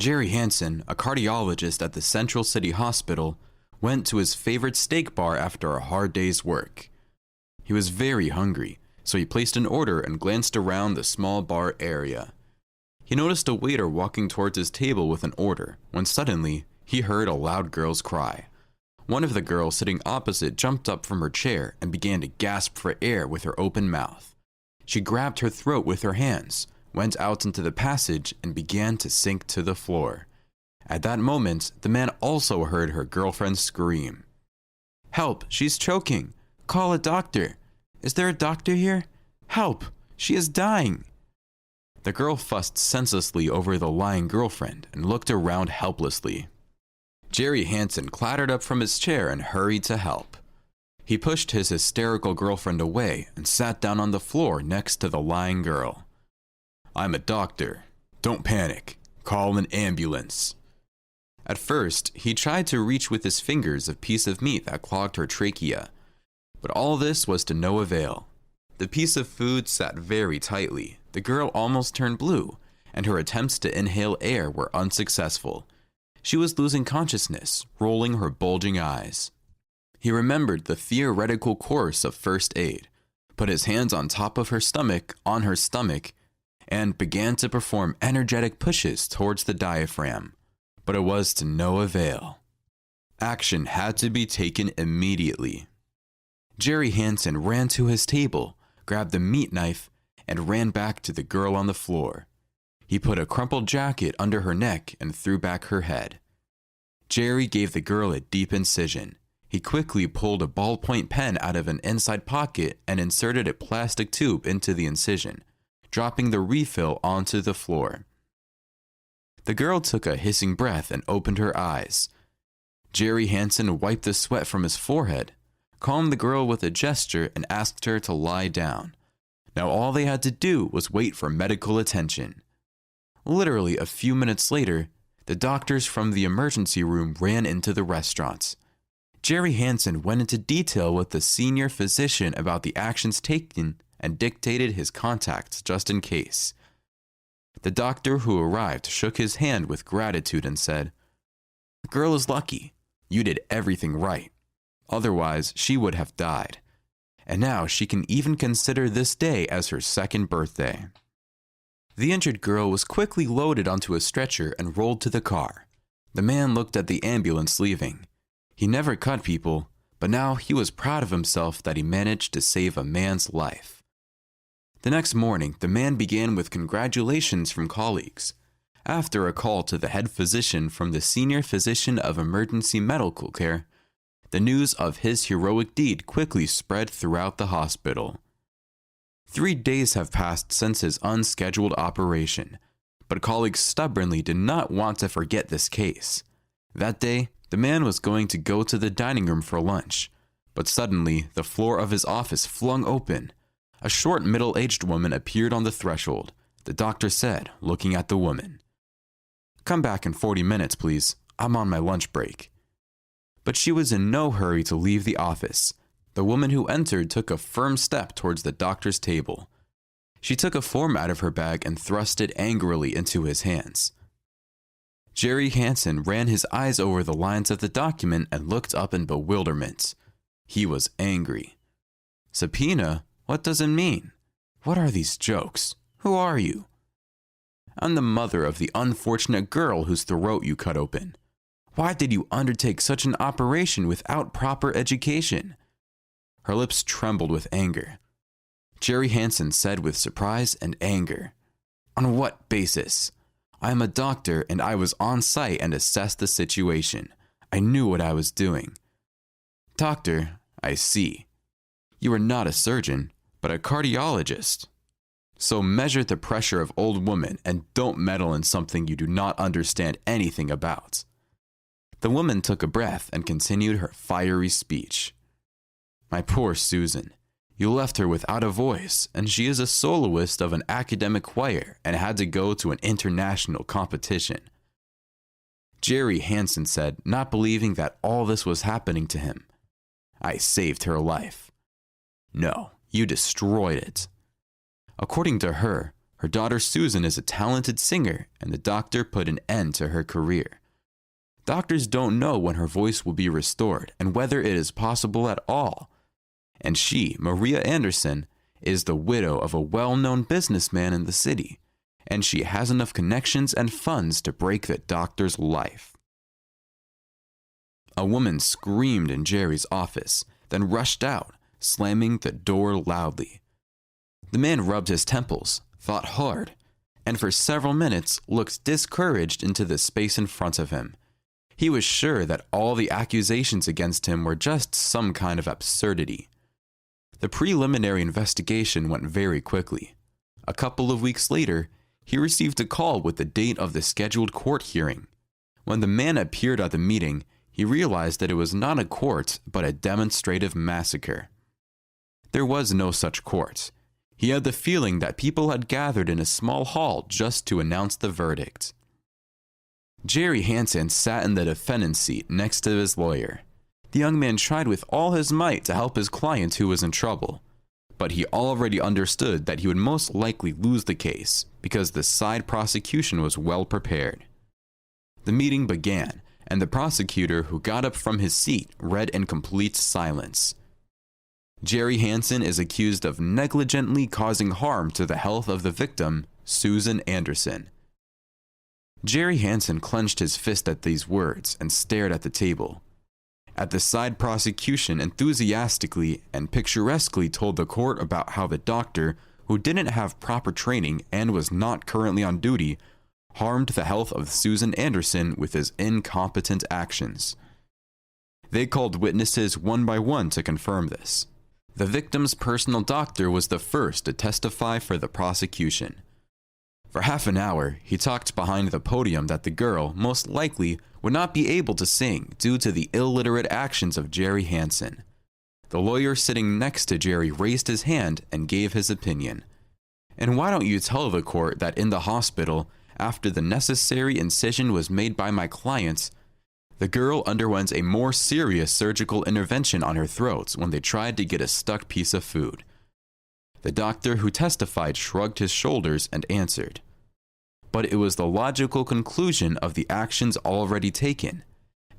Jerry Hansen, a cardiologist at the Central City Hospital, went to his favorite steak bar after a hard day's work. He was very hungry, so he placed an order and glanced around the small bar area. He noticed a waiter walking towards his table with an order, when suddenly, he heard a loud girl's cry. One of the girls sitting opposite jumped up from her chair and began to gasp for air with her open mouth. She grabbed her throat with her hands, went out into the passage, and began to sink to the floor. At that moment, the man also heard her girlfriend scream. "Help! She's choking! Call a doctor! Is there a doctor here? Help! She is dying!" The girl fussed senselessly over the lying girlfriend and looked around helplessly. Jerry Hansen clattered up from his chair and hurried to help. He pushed his hysterical girlfriend away and sat down on the floor next to the lying girl. "I'm a doctor. Don't panic. Call an ambulance." At first, he tried to reach with his fingers a piece of meat that clogged her trachea, but all this was to no avail. The piece of food sat very tightly, the girl almost turned blue, and her attempts to inhale air were unsuccessful. She was losing consciousness, rolling her bulging eyes. He remembered the theoretical course of first aid, put his hands on top of her stomach, and began to perform energetic pushes towards the diaphragm. But it was to no avail. Action had to be taken immediately. Jerry Hansen ran to his table, grabbed the meat knife, and ran back to the girl on the floor. He put a crumpled jacket under her neck and threw back her head. Jerry gave the girl a deep incision. He quickly pulled a ballpoint pen out of an inside pocket and inserted a plastic tube into the incision, dropping the refill onto the floor. The girl took a hissing breath and opened her eyes. Jerry Hansen wiped the sweat from his forehead, calmed the girl with a gesture, and asked her to lie down. Now all they had to do was wait for medical attention. Literally a few minutes later, the doctors from the emergency room ran into the restaurant. Jerry Hansen went into detail with the senior physician about the actions taken and dictated his contacts just in case. The doctor who arrived shook his hand with gratitude and said, "The girl is lucky. You did everything right. Otherwise, she would have died. And now she can even consider this day as her second birthday." The injured girl was quickly loaded onto a stretcher and rolled to the car. The man looked at the ambulance leaving. He never cut people, but now he was proud of himself that he managed to save a man's life. The next morning, the man began with congratulations from colleagues. After a call to the head physician from the senior physician of emergency medical care, the news of his heroic deed quickly spread throughout the hospital. 3 days have passed since his unscheduled operation, but colleagues stubbornly did not want to forget this case. That day, the man was going to go to the dining room for lunch, but suddenly the floor of his office flung open. A short, middle-aged woman appeared on the threshold. The doctor said, looking at the woman, "Come back in 40 minutes, please. I'm on my lunch break." But she was in no hurry to leave the office. The woman who entered took a firm step towards the doctor's table. She took a form out of her bag and thrust it angrily into his hands. Jerry Hansen ran his eyes over the lines of the document and looked up in bewilderment. He was angry. "Subpoena? What does it mean? What are these jokes? Who are you?" "I'm the mother of the unfortunate girl whose throat you cut open. Why did you undertake such an operation without proper education?" Her lips trembled with anger. Jerry Hansen said with surprise and anger, "On what basis? I am a doctor and I was on site and assessed the situation. I knew what I was doing." "Doctor, I see. You are not a surgeon, but a cardiologist. So measure the pressure of old women and don't meddle in something you do not understand anything about." The woman took a breath and continued her fiery speech. "My poor Susan. You left her without a voice, and she is a soloist of an academic choir and had to go to an international competition." Jerry Hansen said, not believing that all this was happening to him. "I saved her life." "No, you destroyed it." According to her, Her daughter Susan is a talented singer, and the doctor put an end to her career. Doctors don't know when her voice will be restored and whether it is possible at all. And she, Maria Anderson, is the widow of a well-known businessman in the city, and she has enough connections and funds to break the doctor's life. A woman screamed in Jerry's office, then rushed out, slamming the door loudly. The man rubbed his temples, thought hard, and for several minutes looked discouraged into the space in front of him. He was sure that all the accusations against him were just some kind of absurdity. The preliminary investigation went very quickly. A couple of weeks later, he received a call with the date of the scheduled court hearing. When the man appeared at the meeting, he realized that it was not a court, but a demonstrative massacre. There was no such court. He had the feeling that people had gathered in a small hall just to announce the verdict. Jerry Hansen sat in the defendant's seat next to his lawyer. The young man tried with all his might to help his client who was in trouble, but he already understood that he would most likely lose the case because the side prosecution was well prepared. The meeting began, and the prosecutor, who got up from his seat, read in complete silence. Jerry Hansen is accused of negligently causing harm to the health of the victim, Susan Anderson. Jerry Hansen clenched his fist at these words and stared at the table. At the side prosecution enthusiastically and picturesquely told the court about how the doctor, who didn't have proper training and was not currently on duty, harmed the health of Susan Anderson with his incompetent actions. They called witnesses one by one to confirm this. The victim's personal doctor was the first to testify for the prosecution. For half an hour, he talked behind the podium that the girl, most likely, would not be able to sing due to the illiterate actions of Jerry Hansen. The lawyer sitting next to Jerry raised his hand and gave his opinion. And why don't you tell the court that in the hospital, after the necessary incision was made by my clients, the girl underwent a more serious surgical intervention on her throat when they tried to get a stuck piece of food. The doctor who testified shrugged his shoulders and answered, "But it was the logical conclusion of the actions already taken,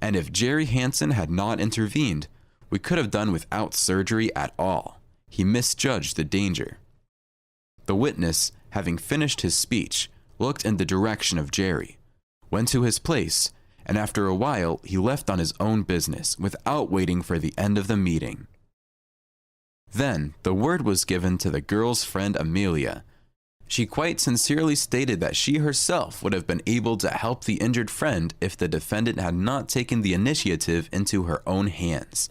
and if Jerry Hansen had not intervened, we could have done without surgery at all. He misjudged the danger." The witness, having finished his speech, looked in the direction of Jerry, went to his place, and after a while he left on his own business without waiting for the end of the meeting. Then the word was given to the girl's friend Amelia. She quite sincerely stated that she herself would have been able to help the injured friend if the defendant had not taken the initiative into her own hands.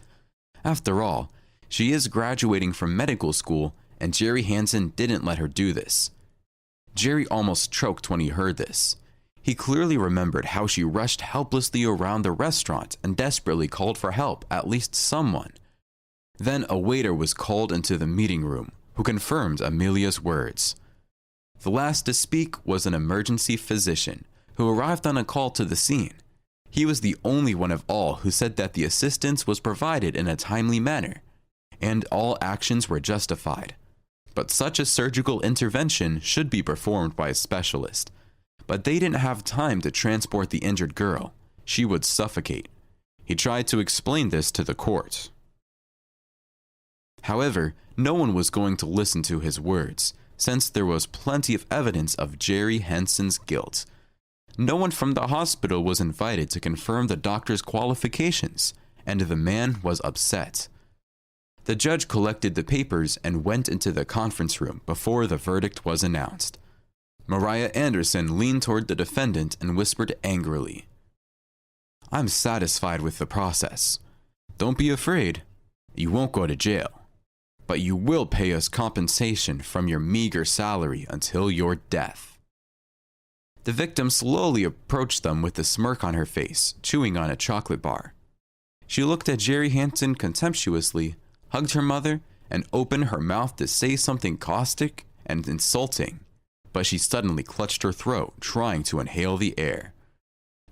After all, she is graduating from medical school, and Jerry Hansen didn't let her do this. Jerry almost choked when he heard this. He clearly remembered how she rushed helplessly around the restaurant and desperately called for help, at least someone. Then a waiter was called into the meeting room, who confirmed Amelia's words. The last to speak was an emergency physician, who arrived on a call to the scene. He was the only one of all who said that the assistance was provided in a timely manner, and all actions were justified. But such a surgical intervention should be performed by a specialist. But they didn't have time to transport the injured girl. She would suffocate. He tried to explain this to the court. However, no one was going to listen to his words, since there was plenty of evidence of Jerry Hansen's guilt. No one from the hospital was invited to confirm the doctor's qualifications, and the man was upset. The judge collected the papers and went into the conference room before the verdict was announced. Maria Anderson leaned toward the defendant and whispered angrily, "I'm satisfied with the process. Don't be afraid. You won't go to jail. But you will pay us compensation from your meager salary until your death." The victim slowly approached them with a smirk on her face, chewing on a chocolate bar. She looked at Jerry Hansen contemptuously, hugged her mother, and opened her mouth to say something caustic and insulting, but she suddenly clutched her throat, trying to inhale the air.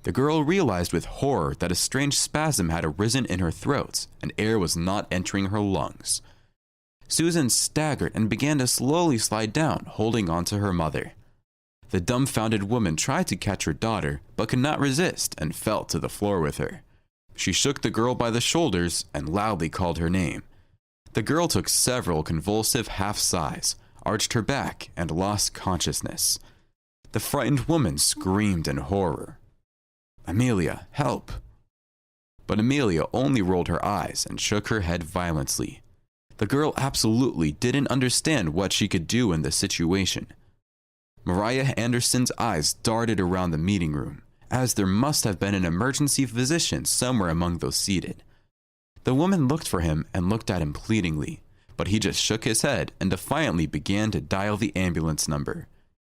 The girl realized with horror that a strange spasm had arisen in her throat, and air was not entering her lungs. Susan staggered and began to slowly slide down, holding on to her mother. The dumbfounded woman tried to catch her daughter, but could not resist and fell to the floor with her. She shook the girl by the shoulders and loudly called her name. The girl took several convulsive half-sighs, arched her back, and lost consciousness. The frightened woman screamed in horror. "Amelia, help!" But Amelia only rolled her eyes and shook her head violently. The girl absolutely didn't understand what she could do in this situation. Mariah Anderson's eyes darted around the meeting room, as there must have been an emergency physician somewhere among those seated. The woman looked for him and looked at him pleadingly, but he just shook his head and defiantly began to dial the ambulance number.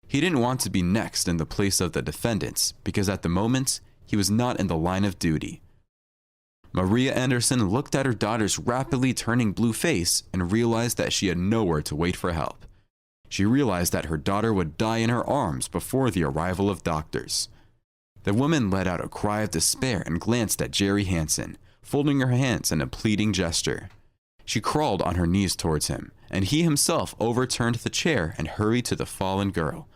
He didn't want to be next in the place of the defendants because at the moment, he was not in the line of duty. Maria Anderson looked at her daughter's rapidly turning blue face and realized that she had nowhere to wait for help. She realized that her daughter would die in her arms before the arrival of doctors. The woman let out a cry of despair and glanced at Jerry Hansen, folding her hands in a pleading gesture. She crawled on her knees towards him, and he himself overturned the chair and hurried to the fallen girl.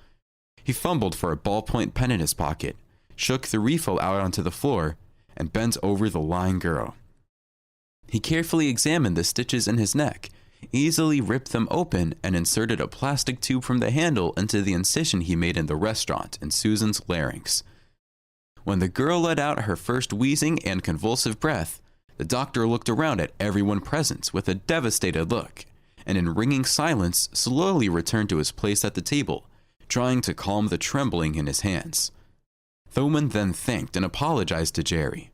He fumbled for a ballpoint pen in his pocket, shook the refill out onto the floor, and bent over the lying girl. He carefully examined the stitches in his neck, easily ripped them open, and inserted a plastic tube from the handle into the incision he made in the restaurant in Susan's larynx. When the girl let out her first wheezing and convulsive breath, the doctor looked around at everyone present with a devastated look, and in ringing silence slowly returned to his place at the table, trying to calm the trembling in his hands. The woman then thanked and apologized to Jerry.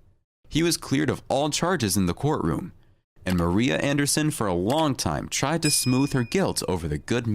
He was cleared of all charges in the courtroom, and Maria Anderson for a long time tried to smooth her guilt over the good